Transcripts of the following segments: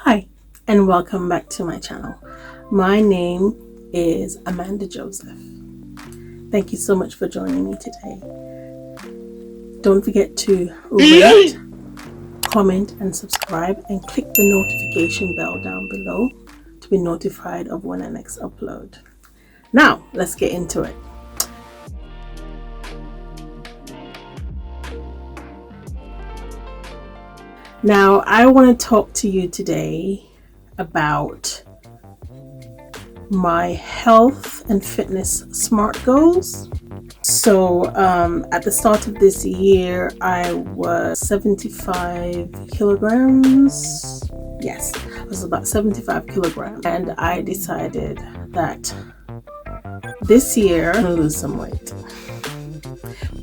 Hi, and welcome back to my channel. My name is Amanda Joseph. Thank you so much for joining me today. Don't forget to rate, comment, and subscribe, and click the notification bell down below to be notified of when I next upload. Now, let's get into it. Now, I want to talk to you today about my health and fitness SMART goals. So at the start of this year, I was 75 kilograms. Yes, I was about 75 kilograms. And I decided that this year I'm going to lose some weight.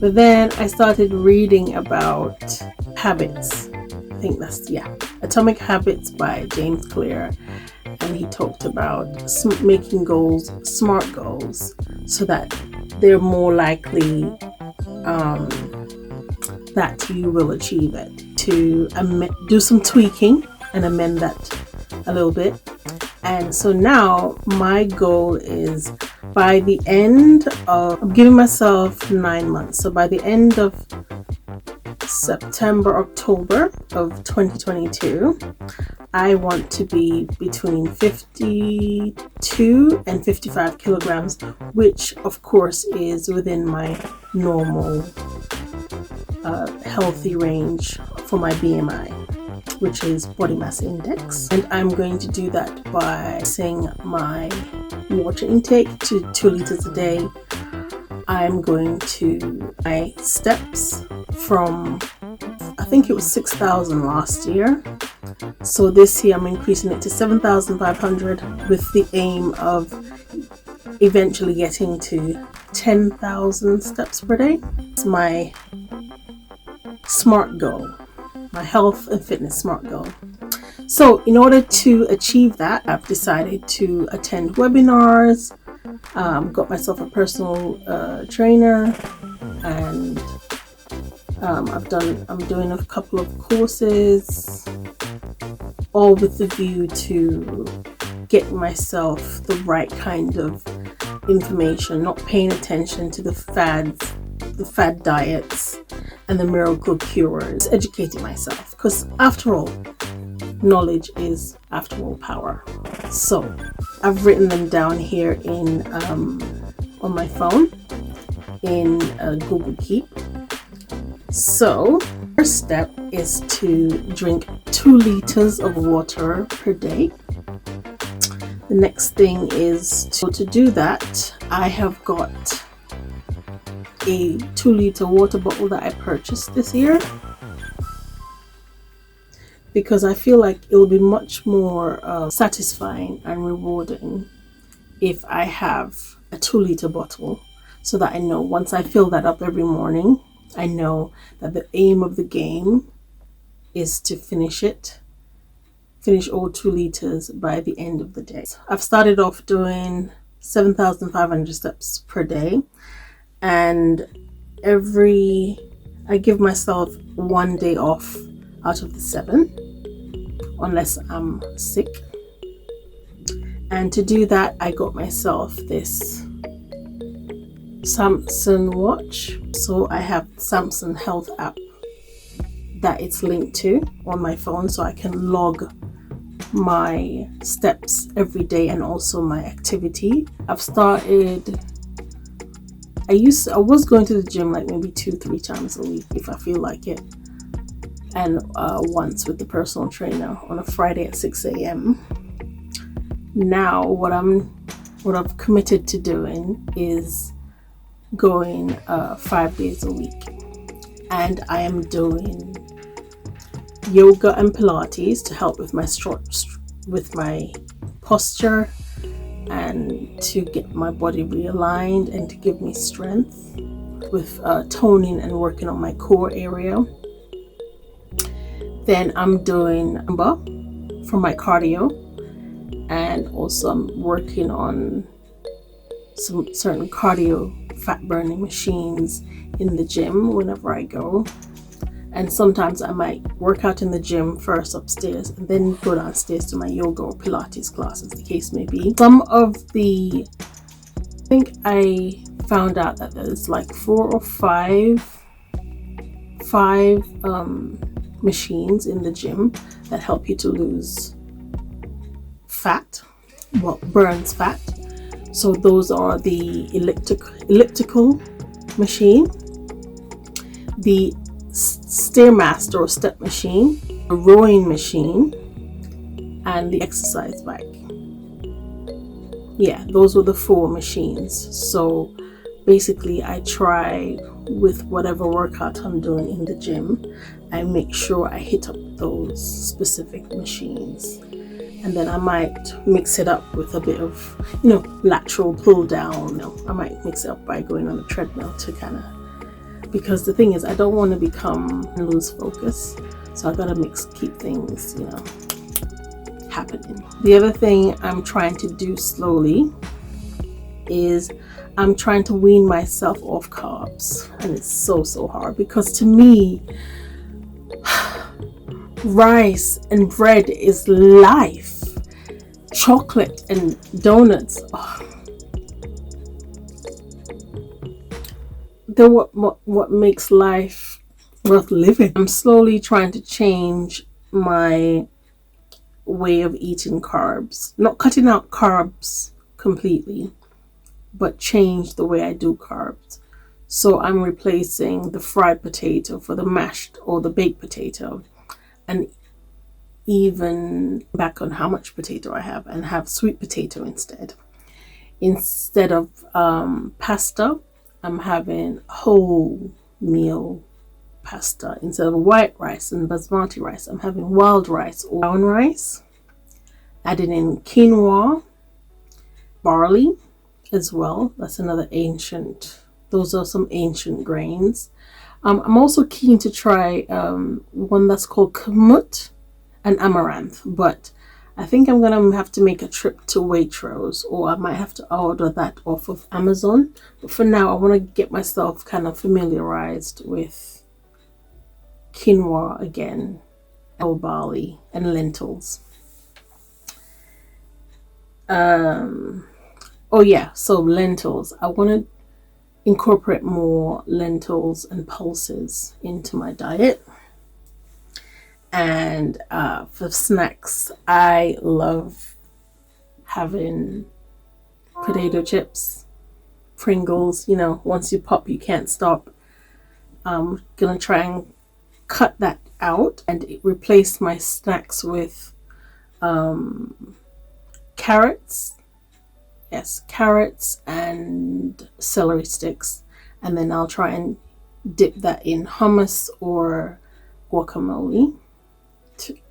But then I started reading about habits. I think that's, Atomic Habits by James Clear. And he talked about making goals, SMART goals, so that they're more likely that you will achieve it. To do some tweaking and amend that a little bit. And so now my goal is by the end of, I'm giving myself 9 months. So by the end of September, October of 2022, I want to be between 52 and 55 kilograms, which of course is within my normal healthy range for my BMI, which is body mass index. And I'm going to do that by saying my water intake to 2 liters a day. I'm going to my steps from, I think it was 6,000 last year. So this year I'm increasing it to 7,500 with the aim of eventually getting to 10,000 steps per day. It's my SMART goal, my health and fitness SMART goal. So in order to achieve that, I've decided to attend webinars, got myself a personal trainer, and I'm doing a couple of courses, all with the view to get myself the right kind of information, not paying attention to the fad diets and the miracle cures, educating myself, because after all, knowledge is after all power. So I've written them down here in on my phone in Google Keep. So first step is to drink 2 liters of water per day. The next thing is to do that, I have got a 2-liter water bottle that I purchased this year, because I feel like it will be much more satisfying and rewarding if I have a 2-liter bottle, so that I know once I fill that up every morning, I know that the aim of the game is to finish all 2 liters by the end of the day. I've started off doing 7,500 steps per day, and I give myself 1 day off out of the 7, unless I'm sick. And to do that, I got myself this Samsung watch. So I have Samsung Health app that it's linked to on my phone, so I can log my steps every day and also my activity. I was going to the gym like maybe 2-3 times a week if I feel like it, and once with the personal trainer on a Friday at 6 a.m. Now what I've committed to doing is going 5 days a week, and I am doing yoga and Pilates to help with my posture and to get my body realigned and to give me strength with toning and working on my core area. Then I'm doing Zumba for my cardio, and also I'm working on some certain cardio fat burning machines in the gym whenever I go. And sometimes I might work out in the gym first upstairs and then go downstairs to my yoga or Pilates class, as the case may be. I think I found out that there's like 4 or 5 machines in the gym that help you to lose fat, burns fat. So those are the elliptical machine, the Stairmaster or step machine, a rowing machine, and the exercise bike. Yeah, those were the 4 machines. So basically I try with whatever workout I'm doing in the gym, I make sure I hit up those specific machines. And then I might mix it up with a bit of, lateral pull down. I might mix it up by going on a treadmill to because the thing is, I don't want to lose focus. So I gotta keep things, happening. The other thing I'm trying to do slowly is I'm trying to wean myself off carbs. And it's so hard, because to me, rice and bread is life. Chocolate and donuts, they're what makes life worth living. I'm slowly trying to change my way of eating carbs. Not cutting out carbs completely, but change the way I do carbs. So I'm replacing the fried potato for the mashed or the baked potato, and even back on how much potato I have, and have sweet potato instead. Instead of pasta, I'm having whole meal pasta. Instead of white rice and basmati rice, I'm having wild rice or brown rice. Adding in quinoa, barley as well. That's another those are some ancient grains. I'm also keen to try one that's called kamut and amaranth, but I think I'm gonna have to make a trip to Waitrose, or I might have to order that off of Amazon. But for now, I want to get myself kind of familiarized with quinoa again, barley, and lentils. So lentils. I want to incorporate more lentils and pulses into my diet. And for snacks, I love having potato chips, Pringles. Once you pop, you can't stop. I'm gonna try and cut that out and replace my snacks with carrots. Yes, carrots and celery sticks. And then I'll try and dip that in hummus or guacamole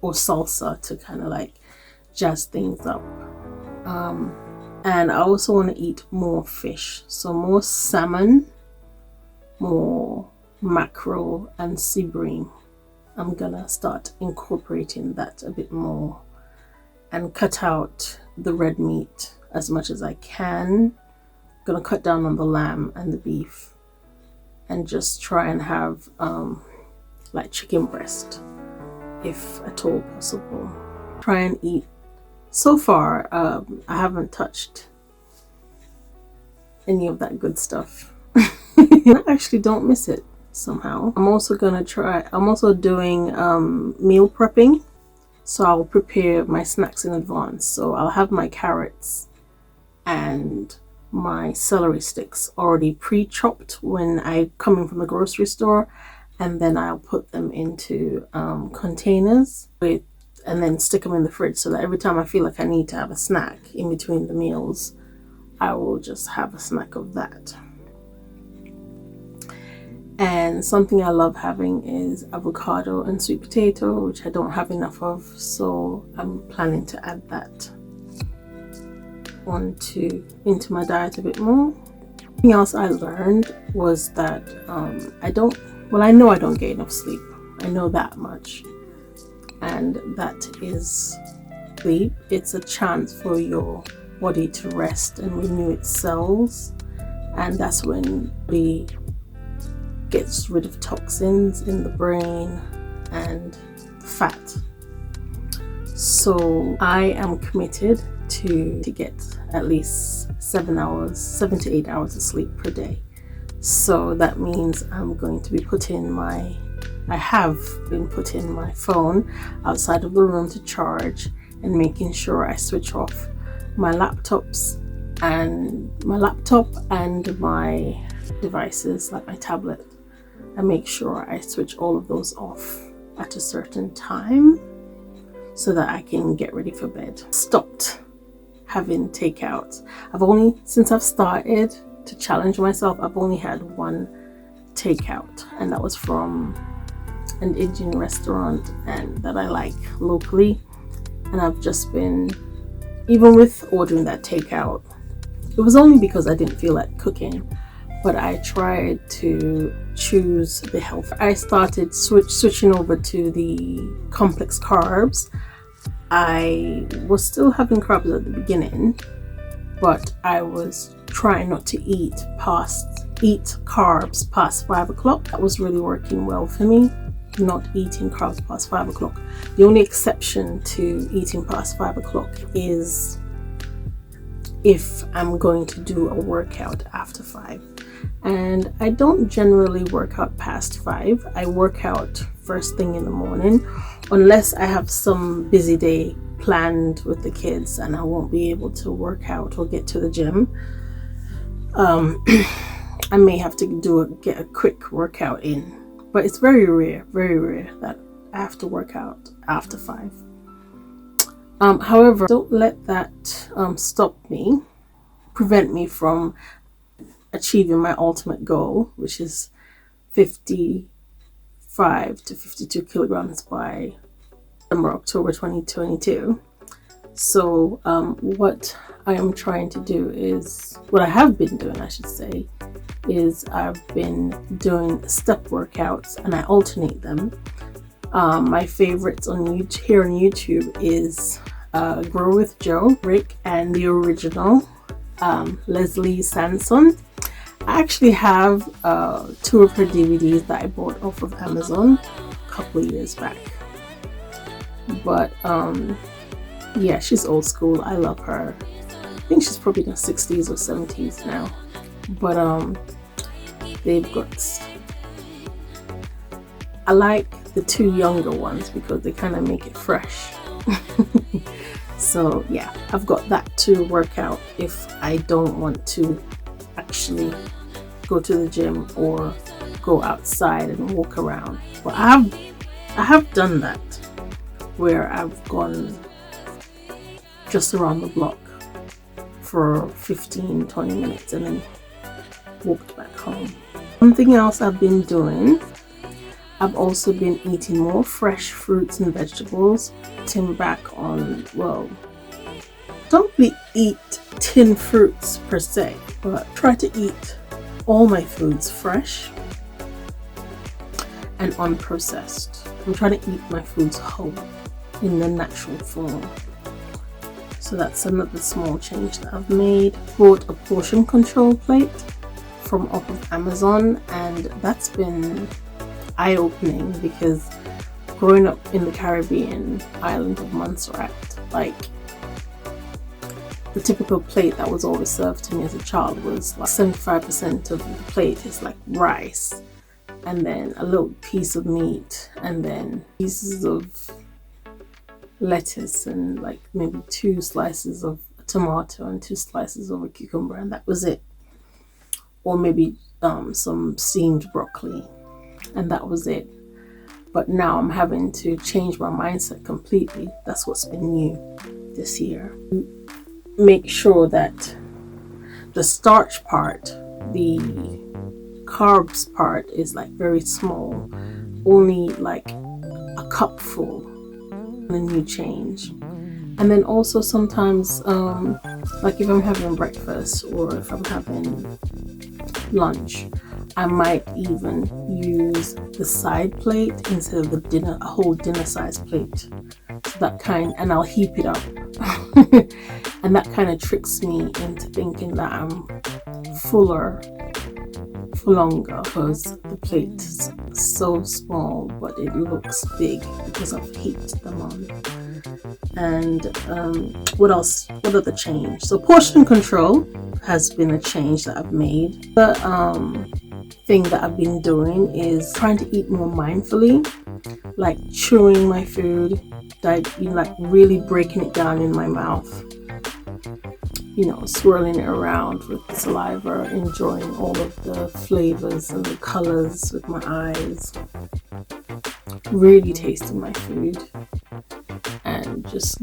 or salsa to kind of like jazz things up. And I also want to eat more fish. So more salmon, more mackerel and sea bream. I'm gonna start incorporating that a bit more and cut out the red meat as much as I can. I'm gonna cut down on the lamb and the beef and just try and have like chicken breast, if at all possible. Try and eat. So far, I haven't touched any of that good stuff. I actually don't miss it somehow. I'm also doing meal prepping. So I'll prepare my snacks in advance. So I'll have my carrots and my celery sticks already pre-chopped when I come in from the grocery store, and then I'll put them into containers and then stick them in the fridge, so that every time I feel like I need to have a snack in between the meals, I will just have a snack of that. And something I love having is avocado and sweet potato, which I don't have enough of, so I'm planning to add that into my diet a bit more. Something else I learned was that I know I don't get enough sleep. I know that much. And that is sleep. It's a chance for your body to rest and renew its cells. And that's when we gets rid of toxins in the brain and fat. So I am committed to get at least 7 to 8 hours of sleep per day. So that means I'm going to be I have been putting my phone outside of the room to charge, and making sure I switch off my laptop and my devices like my tablet. I make sure I switch all of those off at a certain time so that I can get ready for bed. Stopped having takeouts. Since I've started to challenge myself, I've only had one takeout, and that was from an Indian restaurant and that I like locally. And I've just been, even with ordering that takeout, it was only because I didn't feel like cooking, but I tried to choose the health. I started switching over to the complex carbs. I was still having carbs at the beginning, but I was trying not to eat carbs past 5 o'clock. That was really working well for me, not eating carbs past 5 o'clock. The only exception to eating past 5 o'clock is if I'm going to do a workout after 5. And I don't generally work out past 5. I work out first thing in the morning, unless I have some busy day planned with the kids and I won't be able to work out or get to the gym. I may have to get a quick workout in, but it's very rare that I have to work out after 5. However, don't let that prevent me from achieving my ultimate goal, which is 55 to 52 kilograms by October 2022. So what I am trying to do is, what I have been doing, I should say, is I've been doing step workouts and I alternate them. My favorites here on YouTube is Grow with Joe, Rick, and the original Leslie Sanson. I actually have 2 of her DVDs that I bought off of Amazon a couple of years back. But yeah, she's old school. I love her. I think she's probably in her 60s or 70s now. But I like the 2 younger ones because they kind of make it fresh. So yeah, I've got that to work out if I don't want to actually go to the gym or go outside and walk around. But I have done that, where I've gone just around the block for 15-20 minutes and then walked back home. Something else I've been doing, I've also been eating more fresh fruits and vegetables. Cutting back on, well, don't really eat tin fruits per se, but try to eat all my foods fresh and unprocessed. I'm trying to eat my foods whole in the natural form. So that's another small change that I've made. Bought a portion control plate from off of Amazon, and that's been eye-opening because growing up in the Caribbean island of Montserrat, like the typical plate that was always served to me as a child was like 75% of the plate is like rice, and then a little piece of meat, and then pieces of lettuce, and like maybe 2 slices of a tomato and 2 slices of a cucumber, and that was it. Or maybe some steamed broccoli, and that was it. But now I'm having to change my mindset completely. That's what's been new this year. Make sure that the starch part, the carbs part, is like very small, only like a cupful, and a new change. And then also sometimes, like if I'm having breakfast or if I'm having lunch, I might even use the side plate instead of a whole dinner size plate. So and I'll heap it up. And that kind of tricks me into thinking that I'm fuller for longer because the plate is so small, but it looks big because I've heated them on. And what else? What other change? So portion control has been a change that I've made. The thing that I've been doing is trying to eat more mindfully, like chewing my food, like really breaking it down in my mouth, swirling it around with the saliva, enjoying all of the flavors and the colors with my eyes, really tasting my food and just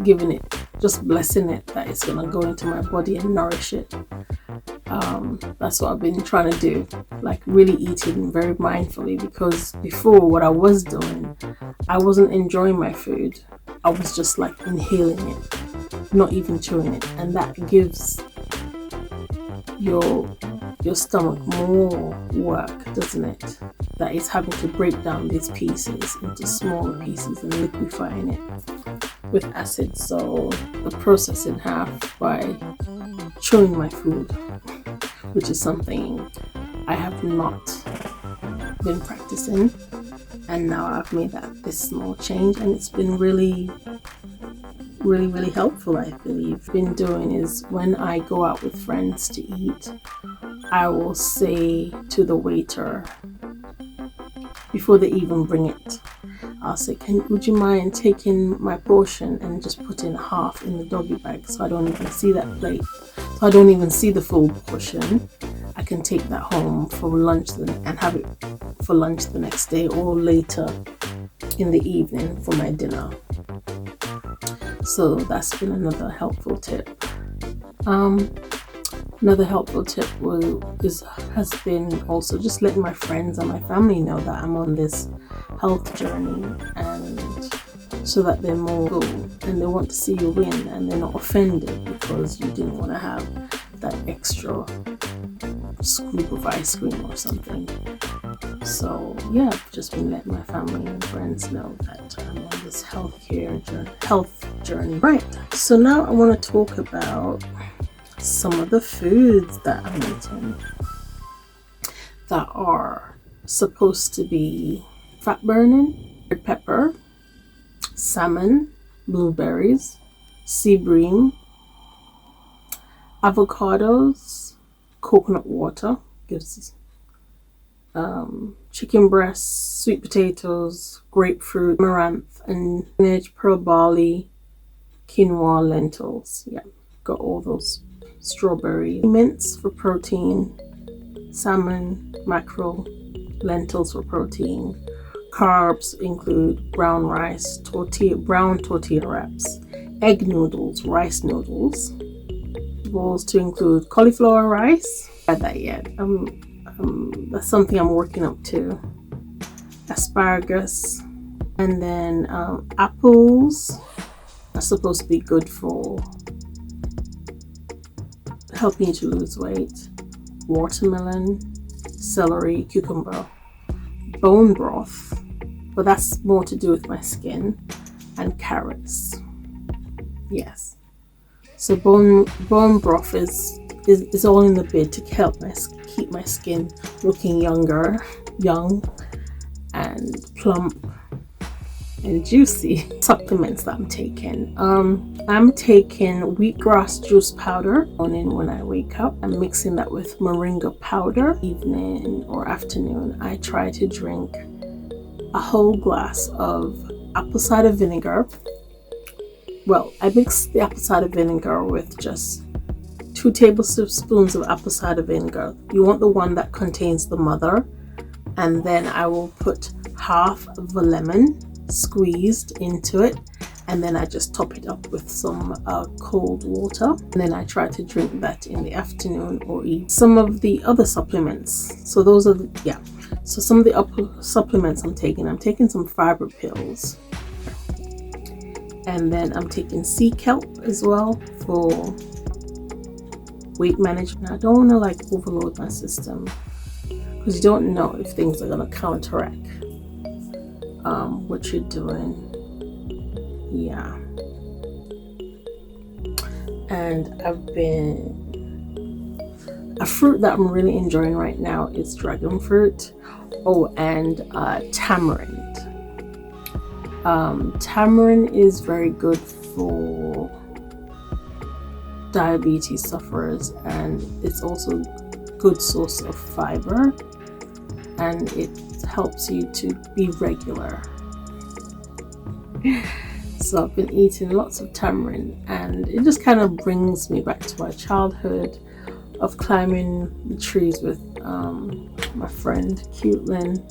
blessing it that it's gonna go into my body and nourish it. That's what I've been trying to do, like really eating very mindfully, because before, what I was doing, I wasn't enjoying my food. I was just like inhaling it, not even chewing it, and that gives your stomach more work, doesn't it? That is having to break down these pieces into smaller pieces and liquefying it with acid. So the process in half by chewing my food, which is something I have not been practicing, and now I've made this small change, and it's been really helpful. I believe been doing is, when I go out with friends to eat, I will say to the waiter before they even bring it, I'll say, would you mind taking my portion and just putting half in the doggy bag, so I don't even see that plate, so I don't even see the full portion. I can take that home for lunch and have it for lunch the next day or later in the evening for my dinner. So that's been another helpful tip. Another helpful tip has been also just letting my friends and my family know that I'm on this health journey, and so that they're more cool and they want to see you win, and they're not offended because you didn't want to have that extra scoop of ice cream or something. So yeah, I've just been letting my family and friends know that I'm on this health journey. Right, so now I want to talk about some of the foods that I'm eating that are supposed to be fat burning: red pepper, salmon, blueberries, sea bream, avocados, coconut water, gives chicken breasts, sweet potatoes, grapefruit, amaranth, and spinach, pearl barley, quinoa, lentils. Yeah, got all those. Strawberry, mince for protein, salmon, mackerel, lentils for protein. Carbs include brown rice, brown tortilla wraps, egg noodles, rice noodles. Bowls to include cauliflower rice. I haven't had that yet. That's something I'm working up to. Asparagus, and then apples are supposed to be good for helping you to lose weight. Watermelon, celery, cucumber, bone broth, but that's more to do with my skin, and carrots. Yes. So bone broth is all in the bid to help keep my skin looking young and plump and juicy. Supplements that I'm taking. I'm taking wheatgrass juice powder morning when I wake up. I'm mixing that with moringa powder. Evening or afternoon, I try to drink a whole glass of apple cider vinegar. Well, I mix the apple cider vinegar with just 2 tablespoons of apple cider vinegar. You want the one that contains the mother, and then I will put half of a lemon squeezed into it, and then I just top it up with some cold water, and then I try to drink that in the afternoon or eat some of the other supplements. So those are so some of the supplements I'm taking some fiber pills, and then I'm taking sea kelp as well for weight management. I don't want to overload my system, because you don't know if things are going to counteract what you're doing. Yeah. And A fruit that I'm really enjoying right now is dragon fruit. Oh, and tamarind. Tamarind is very good for diabetes sufferers, and it's also a good source of fiber, and it helps you to be regular. So I've been eating lots of tamarind, and it just kind of brings me back to my childhood of climbing the trees with my friend Cutelin.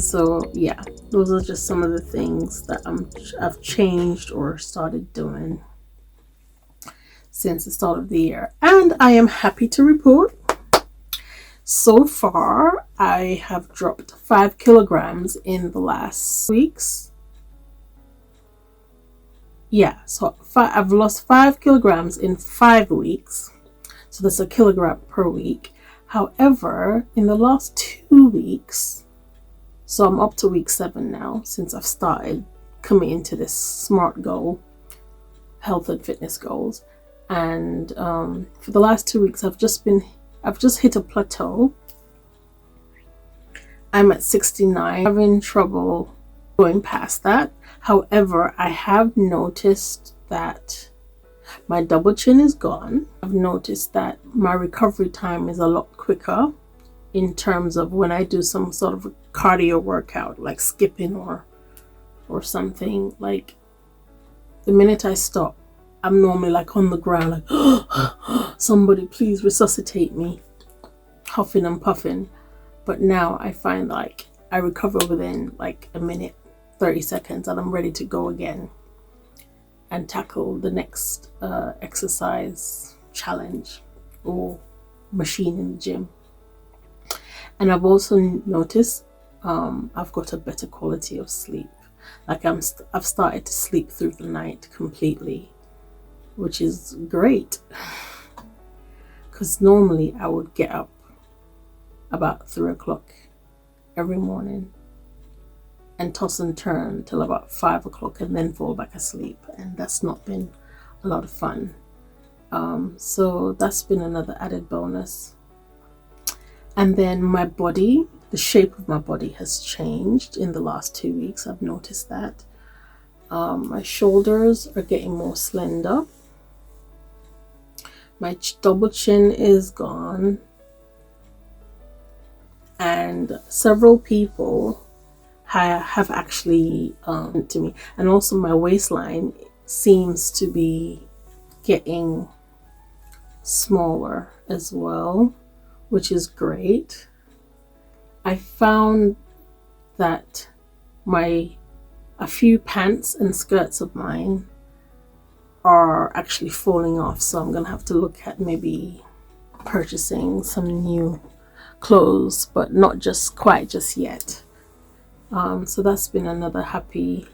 So yeah, those are just some of the things that I've changed or started doing since the start of the year, and I am happy to report so far I have dropped 5 kilograms in the last weeks. Yeah, so I've lost 5 kilograms in 5 weeks, so that's a kilogram per week. However, in the last 2 weeks, so I'm up to week 7 now since I've started committing to this SMART goal, health and fitness goals. And for the last 2 weeks, I've just hit a plateau. I'm at 69, having trouble going past that. However, I have noticed that my double chin is gone. I've noticed that my recovery time is a lot quicker in terms of when I do some sort of cardio workout, like skipping or something. Like the minute I stop, I'm normally like on the ground, like somebody please resuscitate me, huffing and puffing. But now I find like I recover within like a minute, 30 seconds, and I'm ready to go again and tackle the next exercise challenge or machine in the gym. And I've also noticed I've got a better quality of sleep. Like I've started to sleep through the night completely, which is great, because normally I would get up about 3 o'clock every morning and toss and turn till about 5 o'clock and then fall back asleep, and that's not been a lot of fun. So that's been another added bonus. And then my body, the shape of my body has changed in the last 2 weeks. I've noticed that. My shoulders are getting more slender. My double chin is gone. And several people have actually to me, and also my waistline seems to be getting smaller as well, which is great. I found that a few pants and skirts of mine are actually falling off, so I'm gonna have to look at maybe purchasing some new clothes, but not just quite just yet. So that's been another happy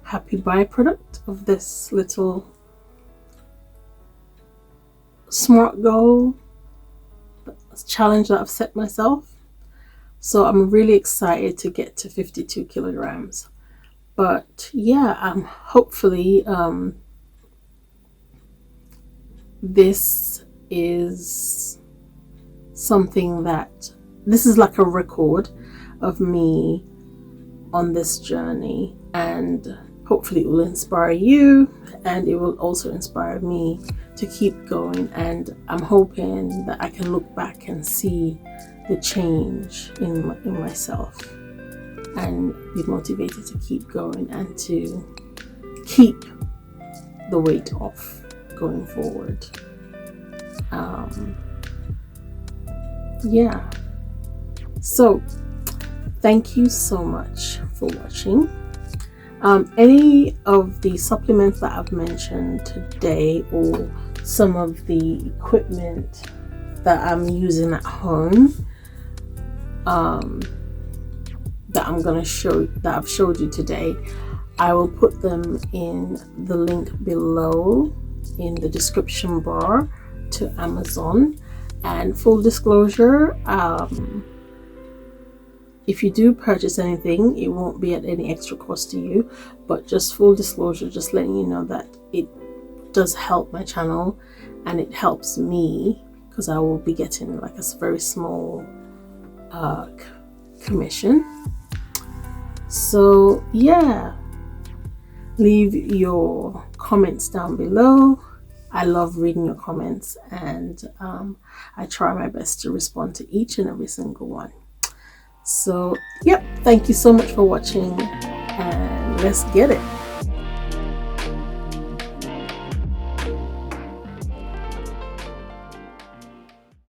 byproduct of this little SMART goal challenge that I've set myself. So I'm really excited to get to 52 kilograms. But yeah, hopefully this is something this is like a record of me on this journey, and hopefully it will inspire you, and it will also inspire me to keep going. And I'm hoping that I can look back and see the change in myself and be motivated to keep going and to keep the weight off going forward. Yeah, so thank you so much for watching. Any of the supplements that I've mentioned today, or some of the equipment that I'm using at home, that I've showed you today, I will put them in the link below in the description bar to Amazon. And full disclosure, if you do purchase anything, it won't be at any extra cost to you, but just full disclosure, just letting you know that does help my channel, and it helps me because I will be getting like a very small commission. So yeah, leave your comments down below. I love reading your comments, and I try my best to respond to each and every single one. So yep, thank you so much for watching, and let's get it.